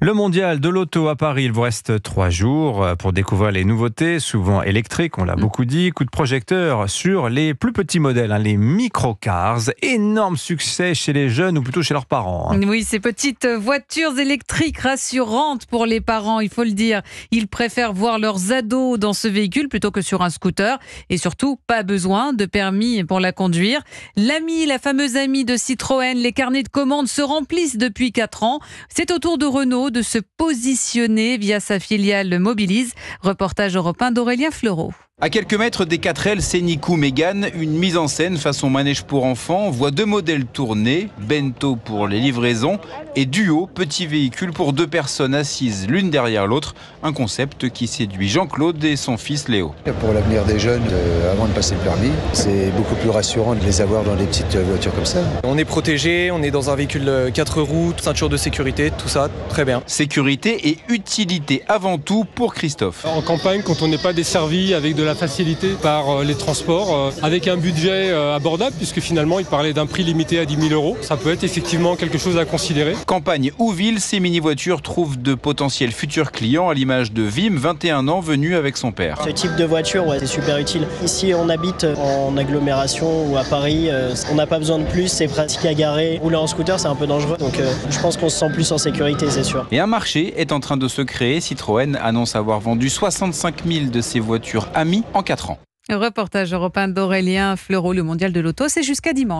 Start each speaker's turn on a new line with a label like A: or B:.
A: Le mondial de l'auto à Paris, il vous reste 3 jours pour découvrir les nouveautés, souvent électriques, on l'a beaucoup dit. Coup de projecteur sur les plus petits modèles, les microcars. Énorme succès chez les jeunes ou plutôt chez leurs parents.
B: Oui, ces petites voitures électriques rassurantes pour les parents, il faut le dire. Ils préfèrent voir leurs ados dans ce véhicule plutôt que sur un scooter. Et surtout, pas besoin de permis pour la conduire. La fameuse amie de Citroën, les carnets de commandes se remplissent depuis 4 ans. C'est au tour de Renault de se positionner via sa filiale Mobilise. Reportage européen d'Aurélien Fleureau.
C: À quelques mètres des 4L Scénicou Mégane, une mise en scène façon manège pour enfants. On voit 2 modèles tournés, Bento pour les livraisons et Duo, petit véhicule pour 2 personnes assises l'une derrière l'autre. Un concept qui séduit Jean-Claude et son fils Léo.
D: Pour l'avenir des jeunes, avant de passer le permis, c'est beaucoup plus rassurant de les avoir dans des petites voitures comme ça.
E: On est protégé, on est dans un véhicule 4 roues, ceinture de sécurité, tout ça, très bien.
C: Sécurité et utilité avant tout pour Christophe.
F: En campagne, quand on n'est pas desservi avec de la facilité par les transports, avec un budget abordable, puisque finalement il parlait d'un prix limité à 10 000 €, ça peut être effectivement quelque chose à considérer.
C: Campagne ou ville, ces mini-voitures trouvent de potentiels futurs clients, à l'image de Vim, 21 ans, venu avec son père.
G: Ce type de voiture, c'est super utile. Ici, on habite en agglomération ou à Paris, on n'a pas besoin de plus, c'est pratique à garer. Rouler en scooter, c'est un peu dangereux, donc je pense qu'on se sent plus en sécurité, c'est sûr.
C: Et un marché est en train de se créer. Citroën annonce avoir vendu 65 000 de ses voitures amies en 4 ans.
B: Reportage européen d'Aurélien Fleureau. Le mondial de l'auto, c'est jusqu'à dimanche.